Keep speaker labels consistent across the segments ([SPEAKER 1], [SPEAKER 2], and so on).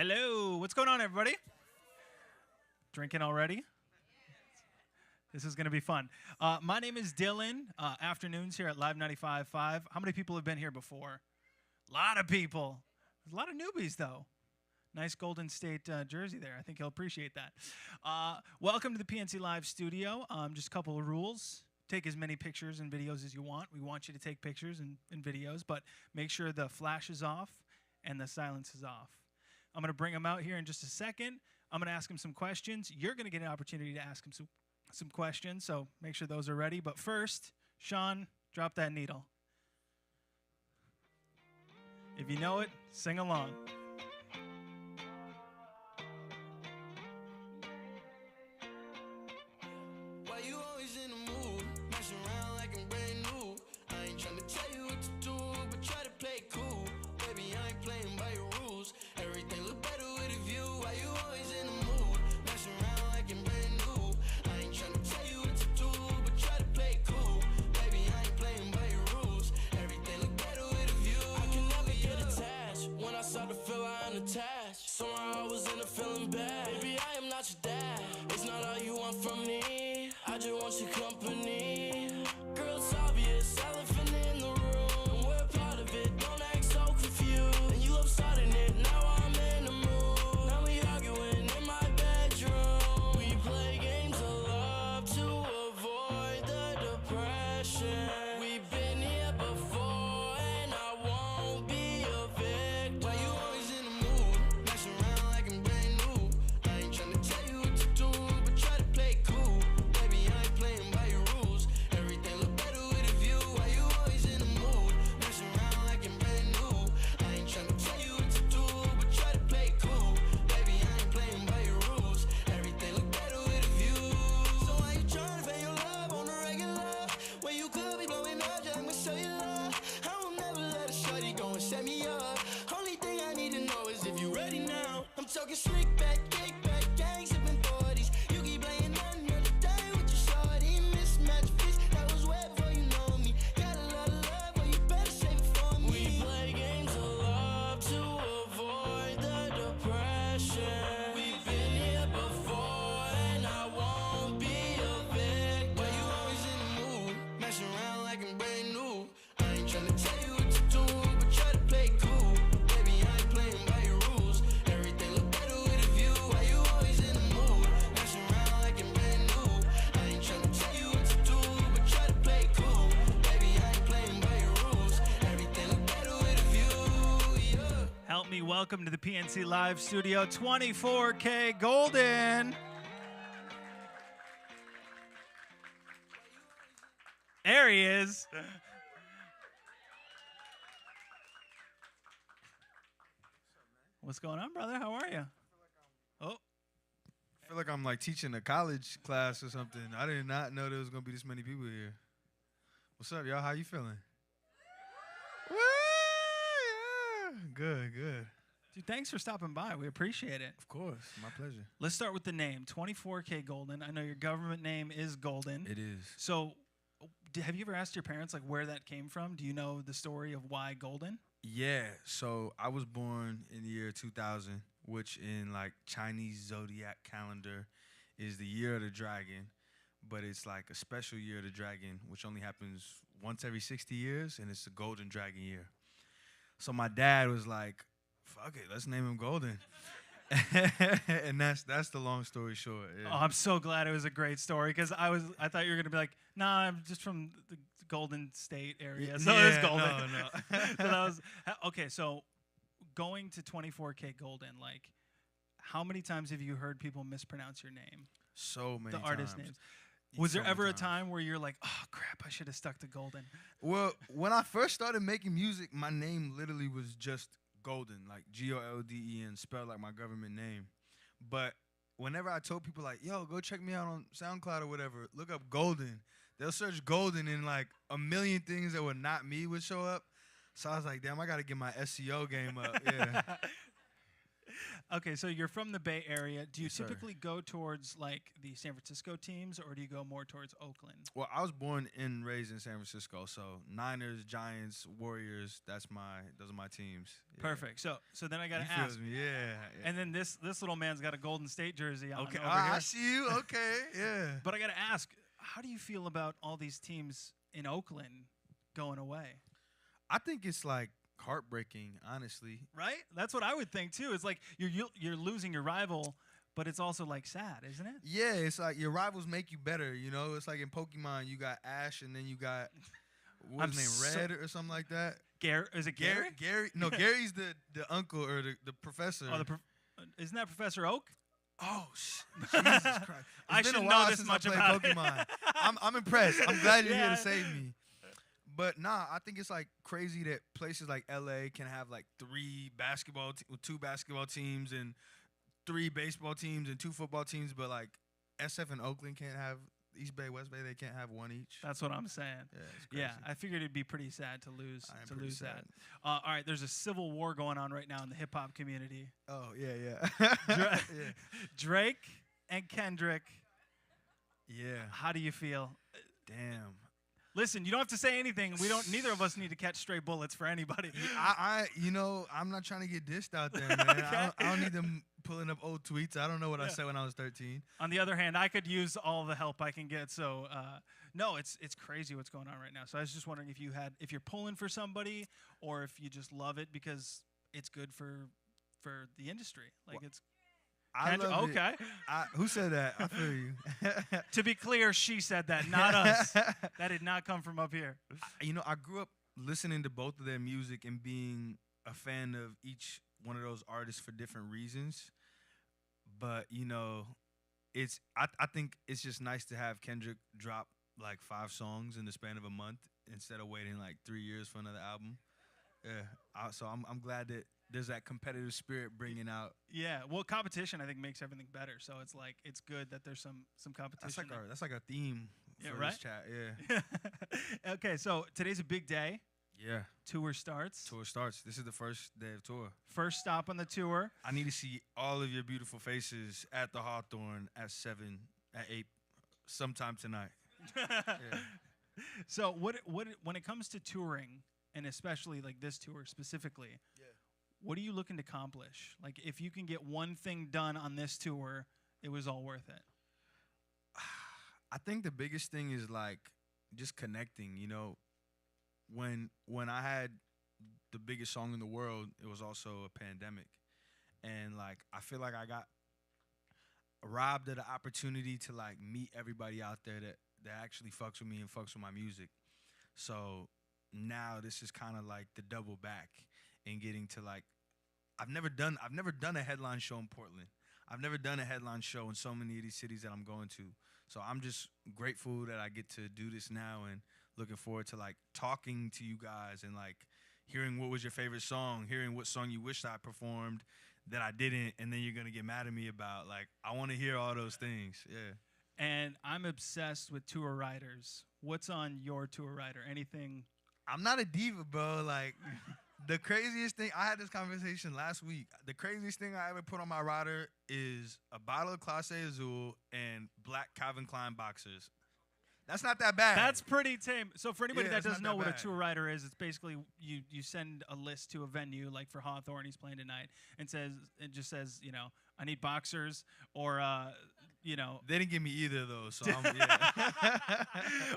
[SPEAKER 1] Hello, what's going on, everybody? Drinking already? This is going to be fun. My name is Dylan. Afternoons here at Live 95.5. How many people have been here before? A lot of people. There's a lot of newbies, though. Nice Golden State jersey there. I think he'll appreciate that. Welcome to the PNC Live Studio. Just a couple of rules. Take as many pictures and videos as you want. We want you to take pictures and videos, but make sure the flash is off and the silence is off. I'm going to bring him out here in just a second. I'm going to ask him some questions. You're going to get an opportunity to ask him some questions, so make sure those are ready. But first, Sean, drop that needle. If you know it, sing along.
[SPEAKER 2] Why you always in the mood? Messing around like I'm brand new. I ain't trying to tell you what to do, but try to play it cool. Baby, I ain't playing by your rules. Everything look better with a view. Why you always in the mood? Messing around like I'm brand new. I ain't trying to tell you what to do, but try to play it cool. Baby, I ain't playing by your rules. Everything look better with a view. I can never get attached. When I start to feel I'm unattached, somehow I was in a feeling bad. Baby, I am not your dad. It's not all you want from me. I just want your company. Girl, it's obvious, elephant in the room. We're part of it, don't act so confused. And you love starting it, now I'm in the mood. Now we arguing in my bedroom. We play games of love to avoid the depression. We've been here before, and I won't be a victim. Why you always in the mood? Messing around like I'm brand new. I ain't trying to tell you what to do, but try to play it cool. Baby, I ain't playing by your rules. Everything look better with a view. Why you always in the mood? Messing around like I'm brand new. I ain't trying to tell you what to do, but try to play it cool. Baby, I ain't playing by your rules. Everything look better with a view. So why you trying to pay your love on the regular? When you could be blowing up, just I'ma show you love. I will never let a shorty go and set me up. Only thing I need to know is if you ready now. I'm talking slick back, kick back, gang sipping 40s. You keep playing another day with your shorty. Mismatch fish, that was way before you know me. Got a lot of love, but you better save it for me. We play games of love to avoid the depression. We've been here before, and I won't be a victim. Why you always in the mood? Messing around like I'm brand new. I ain't trying to tell you what to do, but try to play it cool. Baby, I ain't playing by your rules. Everything look better with a view. Why you always in the mood? Messing around like I'm brand new. I ain't trying to tell you what to do, but try to play it cool. Baby, I ain't playing by your rules. Everything look better with a view. Yeah.
[SPEAKER 1] Help me welcome to the PNC Live Studio, 24kGoldn. There he is. What's going on, brother? How are you? Oh,
[SPEAKER 3] I feel like I'm like teaching a college class or something. I did not know there was gonna be this many people here. What's up, y'all? How you feeling? Woo! Yeah. Good, good.
[SPEAKER 1] dude, thanks for stopping by. We appreciate it.
[SPEAKER 3] Of course, my pleasure.
[SPEAKER 1] Let's start with the name, 24kGoldn. I know your government name is Golden.
[SPEAKER 3] It is.
[SPEAKER 1] So, have you ever asked your parents like where that came from? Do you know the story of why Golden?
[SPEAKER 3] Yeah. So I was born in the year 2000, which in like Chinese zodiac calendar is the year of the dragon, but it's like a special year of the dragon, which only happens once every 60 years, and it's the golden dragon year. So my dad was like, fuck it, let's name him Golden. And that's the long story short. Yeah.
[SPEAKER 1] Oh, I'm so glad it was a great story because I thought you were gonna be like, nah, I'm just from the Golden State area, so
[SPEAKER 3] Yeah,
[SPEAKER 1] it's Golden.
[SPEAKER 3] no.
[SPEAKER 1] So that was okay. So going to 24kGoldn, like, how many times have you heard people mispronounce your name?
[SPEAKER 3] So many
[SPEAKER 1] The artist
[SPEAKER 3] times.
[SPEAKER 1] names. Was there
[SPEAKER 3] So many
[SPEAKER 1] ever a
[SPEAKER 3] times.
[SPEAKER 1] time where you're like, oh crap, I should have stuck to Golden?
[SPEAKER 3] Well, when I first started making music, my name literally was just Golden, like Golden, spelled like my government name. But whenever I told people like, yo, go check me out on SoundCloud or whatever, look up Golden, they'll search Golden and like a million things that were not me would show up. So I was like, damn, I got to get my SEO game up. Yeah.
[SPEAKER 1] Okay, so you're from the Bay Area. Do you
[SPEAKER 3] Yes, sir.
[SPEAKER 1] typically go towards like the San Francisco teams, or do you go more towards Oakland?
[SPEAKER 3] Well, I was born and raised in San Francisco, so Niners, Giants, Warriors. Those are my teams. Yeah.
[SPEAKER 1] Perfect. So then I gotta
[SPEAKER 3] You feel
[SPEAKER 1] ask.
[SPEAKER 3] me? Yeah.
[SPEAKER 1] And then this little man's got a Golden State jersey on
[SPEAKER 3] Okay.
[SPEAKER 1] over
[SPEAKER 3] I
[SPEAKER 1] here.
[SPEAKER 3] see you. Okay. Yeah.
[SPEAKER 1] But I gotta ask, how do you feel about all these teams in Oakland going away?
[SPEAKER 3] I think it's like heartbreaking, honestly.
[SPEAKER 1] Right? That's what I would think too. It's like you're losing your rival, but it's also like sad, isn't it?
[SPEAKER 3] Yeah, it's like your rivals make you better. You know, it's like in Pokemon, you got Ash, and then you got what's his name, Red or something like that.
[SPEAKER 1] Is it Gary?
[SPEAKER 3] Gary. No, Gary's the uncle or the professor.
[SPEAKER 1] Oh, isn't that Professor Oak?
[SPEAKER 3] Oh, Jesus Christ!
[SPEAKER 1] I
[SPEAKER 3] It's been
[SPEAKER 1] should
[SPEAKER 3] a
[SPEAKER 1] know
[SPEAKER 3] while
[SPEAKER 1] this
[SPEAKER 3] since
[SPEAKER 1] much
[SPEAKER 3] I played
[SPEAKER 1] about it.
[SPEAKER 3] Pokemon. I'm impressed. I'm glad you're here
[SPEAKER 1] Yeah.
[SPEAKER 3] to save me. But nah, I think it's like crazy that places like LA can have like two basketball teams and 3 baseball teams and 2 football teams, but like SF and Oakland can't have East Bay, West Bay. They can't have one each.
[SPEAKER 1] That's what I'm saying.
[SPEAKER 3] Yeah, it's crazy.
[SPEAKER 1] Yeah, I figured it'd be pretty sad to lose
[SPEAKER 3] I am pretty sad.
[SPEAKER 1] that. All right, there's a civil war going on right now in the hip hop community.
[SPEAKER 3] Oh yeah.
[SPEAKER 1] Dra-
[SPEAKER 3] yeah.
[SPEAKER 1] Drake and Kendrick.
[SPEAKER 3] Yeah.
[SPEAKER 1] How do you feel?
[SPEAKER 3] Damn.
[SPEAKER 1] Listen, you don't have to say anything. Neither of us need to catch stray bullets for anybody.
[SPEAKER 3] I'm not trying to get dissed out there, man.
[SPEAKER 1] Okay.
[SPEAKER 3] I don't need them pulling up old tweets. I don't know what I said when I was 13.
[SPEAKER 1] On the other hand, I could use all the help I can get. So, no, it's crazy what's going on right now. So I was just wondering if you're pulling for somebody, or if you just love it because it's good for the industry. Like it's.
[SPEAKER 3] I love it.
[SPEAKER 1] Okay.
[SPEAKER 3] Who said that? I feel you.
[SPEAKER 1] To be clear, she said that, not us. That did not come from up here.
[SPEAKER 3] I grew up listening to both of their music and being a fan of each one of those artists for different reasons. But, I think it's just nice to have Kendrick drop like 5 songs in the span of a month instead of waiting like 3 years for another album. Yeah. So I'm glad that there's that competitive spirit bringing out.
[SPEAKER 1] Yeah, well, competition I think makes everything better. So it's like it's good that there's some competition.
[SPEAKER 3] That's like our theme for
[SPEAKER 1] right?
[SPEAKER 3] this chat. Yeah.
[SPEAKER 1] Okay, so today's a big day.
[SPEAKER 3] Yeah.
[SPEAKER 1] Tour starts.
[SPEAKER 3] Tour starts. This is the first day of tour.
[SPEAKER 1] First stop on the tour.
[SPEAKER 3] I need to see all of your beautiful faces at the Hawthorne at 8 sometime tonight. Yeah.
[SPEAKER 1] So what when it comes to touring, and especially like this tour specifically, what are you looking to accomplish? Like, if you can get one thing done on this tour, it was all worth it.
[SPEAKER 3] I think the biggest thing is like just connecting. When I had the biggest song in the world, it was also a pandemic, and like I feel like I got robbed of the opportunity to like meet everybody out there that actually fucks with me and fucks with my music. So now this is kind of like the double back. And getting to like, I've never done a headline show in Portland. I've never done a headline show in so many of these cities that I'm going to. So I'm just grateful that I get to do this now, and looking forward to like talking to you guys and like hearing what was your favorite song, hearing what song you wished I performed that I didn't, and then you're gonna get mad at me about. Like, I want to hear all those things. Yeah.
[SPEAKER 1] And I'm obsessed with tour riders. What's on your tour rider? Anything?
[SPEAKER 3] I'm not a diva, bro. Like. The craziest thing, I had this conversation last week. The craziest thing I ever put on my rider is a bottle of Classe Azul and black Calvin Klein boxers. That's not that bad.
[SPEAKER 1] That's pretty tame. So for anybody
[SPEAKER 3] Yeah,
[SPEAKER 1] that
[SPEAKER 3] it's not
[SPEAKER 1] doesn't know
[SPEAKER 3] that
[SPEAKER 1] what a
[SPEAKER 3] bad.
[SPEAKER 1] tour rider is, it's basically you send a list to a venue, like for Hawthorne, he's playing tonight, and it just says, I need boxers, or
[SPEAKER 3] They didn't give me either of those, so yeah.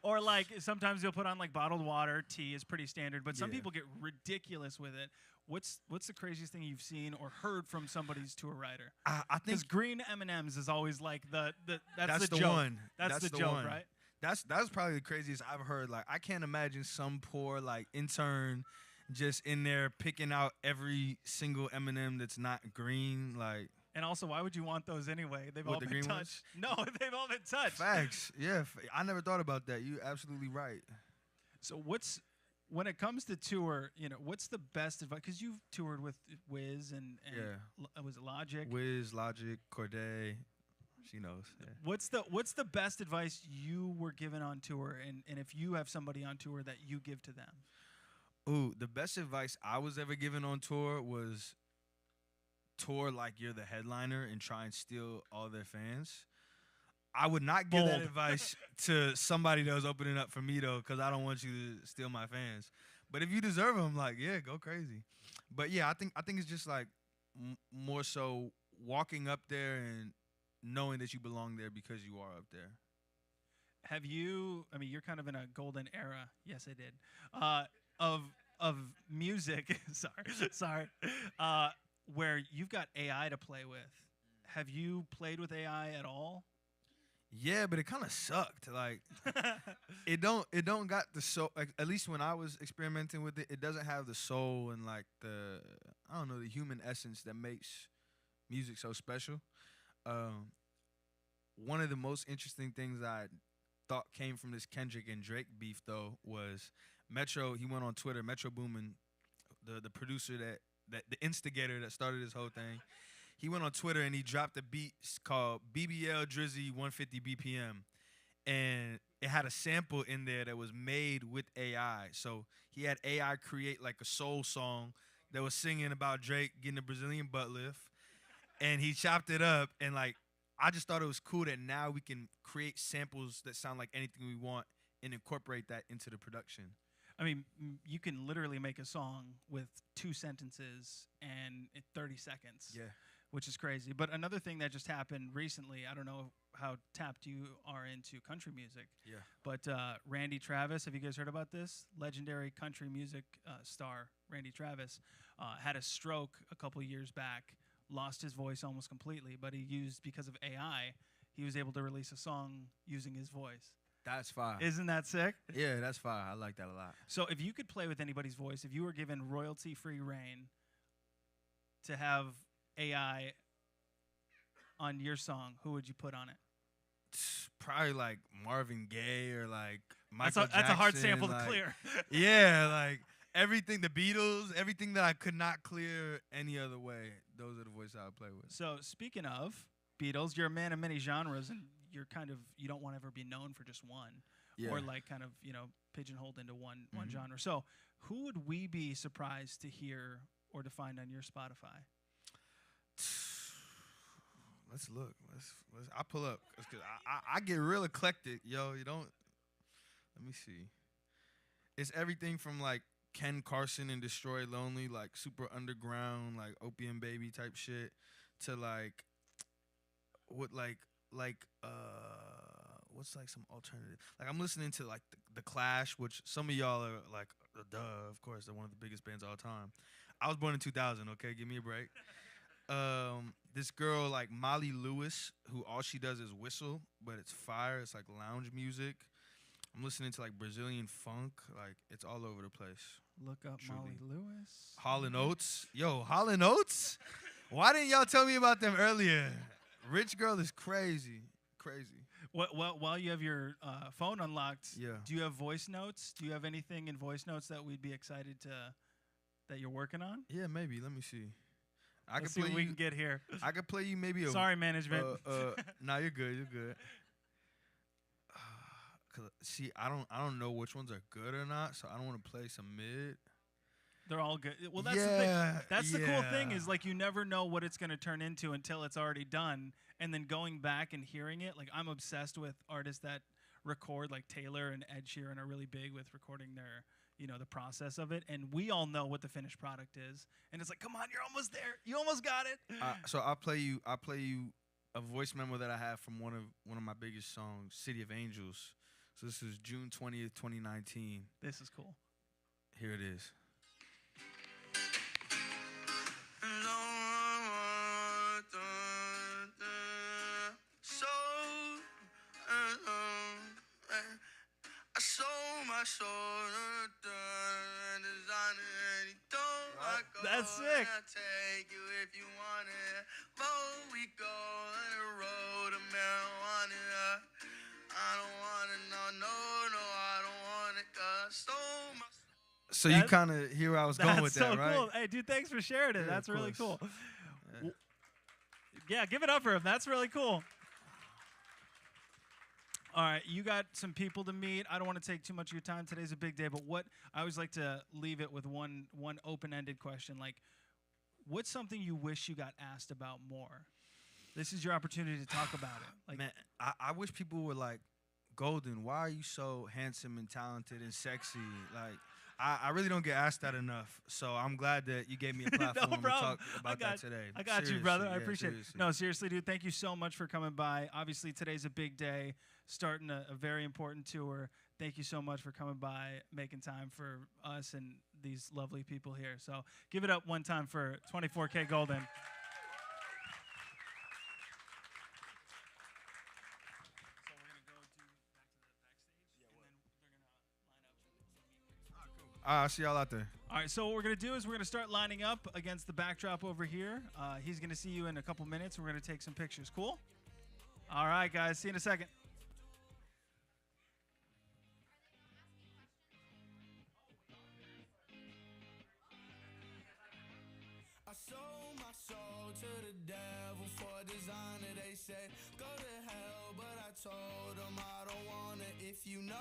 [SPEAKER 1] or like sometimes you'll put on like bottled water. Tea is pretty standard, but some
[SPEAKER 3] Yeah.
[SPEAKER 1] people get ridiculous with it. What's the craziest thing you've seen or heard from somebody's tour rider?
[SPEAKER 3] I
[SPEAKER 1] Because
[SPEAKER 3] think
[SPEAKER 1] green M&Ms is always like that's the
[SPEAKER 3] the
[SPEAKER 1] joke.
[SPEAKER 3] one.
[SPEAKER 1] That's the
[SPEAKER 3] the
[SPEAKER 1] joke,
[SPEAKER 3] one.
[SPEAKER 1] right?
[SPEAKER 3] That's probably the craziest I've heard. Like, I can't imagine some poor like intern just in there picking out every single M&M that's not green. Like,
[SPEAKER 1] And also, why would you want those anyway? They've
[SPEAKER 3] What,
[SPEAKER 1] all
[SPEAKER 3] the
[SPEAKER 1] been
[SPEAKER 3] green
[SPEAKER 1] touched. No, they've all been touched.
[SPEAKER 3] facts. Yeah, I never thought about that. You're absolutely right.
[SPEAKER 1] So when it comes to tour, what's the best advice? Because you've toured with Wiz and was it Logic?
[SPEAKER 3] Wiz, Logic, Corday. She knows. Yeah.
[SPEAKER 1] What's the best advice you were given on tour, and if you have somebody on tour that you give to them?
[SPEAKER 3] Ooh, the best advice I was ever given on tour was tour like you're the headliner and try and steal all their fans. I would not give that
[SPEAKER 1] Bold.
[SPEAKER 3] advice to somebody that was opening up for me though, because I don't want you to steal my fans. But if you deserve them, like yeah, go crazy. But yeah, I think it's just like more so walking up there and knowing that you belong there because you are up there.
[SPEAKER 1] Have you? I mean, you're kind of in a golden era. Yes, I did. Of music. sorry. Where you've got AI to play with. Have you played with AI at all?
[SPEAKER 3] Yeah, but it kind of sucked. Like it don't got the soul. Like, at least when I was experimenting with it, it doesn't have the soul and like the human essence that makes music so special. One of the most interesting things I thought came from this Kendrick and Drake beef though was Metro. He went on Twitter, Metro Boomin, the producer that the instigator that started this whole thing. He went on Twitter and he dropped a beat called BBL Drizzy 150 BPM. And it had a sample in there that was made with AI. So he had AI create like a soul song that was singing about Drake getting a Brazilian butt lift. And he chopped it up. And like, I just thought it was cool that now we can create samples that sound like anything we want and incorporate that into the production.
[SPEAKER 1] I mean, you can literally make a song with 2 sentences and 30 seconds.
[SPEAKER 3] Yeah.
[SPEAKER 1] Which is crazy. But another thing that just happened recently, I don't know how tapped you are into country music.
[SPEAKER 3] Yeah.
[SPEAKER 1] But Randy Travis, have you guys heard about this? Legendary country music star Randy Travis had a stroke a couple years back, lost his voice almost completely, but because of AI, he was able to release a song using his voice.
[SPEAKER 3] That's fire.
[SPEAKER 1] Isn't that sick?
[SPEAKER 3] Yeah, that's fire. I like that a lot.
[SPEAKER 1] So if you could play with anybody's voice, if you were given royalty-free reign to have AI on your song, who would you put on it?
[SPEAKER 3] Probably like Marvin Gaye or like Michael Jackson.
[SPEAKER 1] That's a hard sample
[SPEAKER 3] like,
[SPEAKER 1] to clear.
[SPEAKER 3] Yeah, like everything, the Beatles, everything that I could not clear any other way. Those are the voices I would play with.
[SPEAKER 1] So speaking of Beatles, you're a man of many genres, and you don't want to ever be known for just one, or like kind of pigeonholed into one genre. So who would we be surprised to hear or to find on your Spotify?
[SPEAKER 3] Let's look. Let's. I pull up because I get real eclectic, yo. You don't. Let me see. It's everything from like Ken Carson and Destroy Lonely, like super underground, like Opium Baby type shit, to like what's like some alternative. Like I'm listening to like the Clash, which some of y'all are like, of course, they're one of the biggest bands of all time. I was born in 2000. Okay, give me a break. This girl like Molly Lewis, who all she does is whistle, but it's fire. It's like lounge music. I'm listening to like Brazilian funk. Like it's all over the place.
[SPEAKER 1] Look up
[SPEAKER 3] Truly.
[SPEAKER 1] Molly Lewis.
[SPEAKER 3] Hall & Oates. Yo, Hall & Oates? Why didn't y'all tell me about them earlier? Rich Girl is crazy. Crazy.
[SPEAKER 1] Well, while you have your phone unlocked,
[SPEAKER 3] Yeah.
[SPEAKER 1] do you have voice notes? Do you have anything in voice notes that we'd be excited that you're working on?
[SPEAKER 3] Yeah, maybe. Let me see.
[SPEAKER 1] Let's see what we can get here.
[SPEAKER 3] I could play you maybe a.
[SPEAKER 1] Sorry, management.
[SPEAKER 3] Nah, you're good. You're good. 'Cause, see, I don't know which ones are good or not, so I don't want to play some mid.
[SPEAKER 1] They're all good. Well, that's the thing. That's the cool thing
[SPEAKER 3] yeah.
[SPEAKER 1] is like you never know what it's going to turn into until it's already done, and then going back and hearing it. Like I'm obsessed with artists that record, like Taylor and Ed Sheeran are really big with recording their, the process of it, and we all know what the finished product is, and it's like, come on, you're almost there. You almost got it.
[SPEAKER 3] So I'll play you a voice memo that I have from one of my biggest songs, City of Angels. So this is June 20th, 2019.
[SPEAKER 1] This is cool.
[SPEAKER 3] Here it is.
[SPEAKER 1] That's sick.
[SPEAKER 2] Take you if you want it. But we go on a road of marijuana. I don't wanna know, no, I don't wanna
[SPEAKER 3] So you kind of hear where I was going with that, right?
[SPEAKER 1] That's so cool. Hey, dude, thanks for sharing it.
[SPEAKER 3] Yeah,
[SPEAKER 1] That's
[SPEAKER 3] of
[SPEAKER 1] really
[SPEAKER 3] course.
[SPEAKER 1] cool. Yeah, give it up for him. That's really cool. All right, you got some people to meet. I don't want to take too much of your time. Today's a big day, but I always like to leave it with one open-ended question. Like, what's something you wish you got asked about more? This is your opportunity to talk about it. Like,
[SPEAKER 3] Man, I wish people were like, Golden, why are you so handsome and talented and sexy? Like, I really don't get asked that enough. So I'm glad that you gave me a platform to talk about that today.
[SPEAKER 1] I got you, brother. I
[SPEAKER 3] Yeah,
[SPEAKER 1] appreciate
[SPEAKER 3] seriously.
[SPEAKER 1] it. No, seriously, dude. Thank you so much for coming by. Obviously, today's a big day, starting a very important tour. Thank you so much for coming by, making time for us and these lovely people here. So give it up one time for 24kGoldn.
[SPEAKER 3] I'll see y'all out there.
[SPEAKER 1] All right, so what we're going to do is we're going to start lining up against the backdrop over here. He's going to see you in a couple minutes. We're going to take some pictures. Cool? All right, guys. See you in a second.
[SPEAKER 2] I sold my soul to the devil for designer. They said go to hell, but I told them I don't wanna. If you know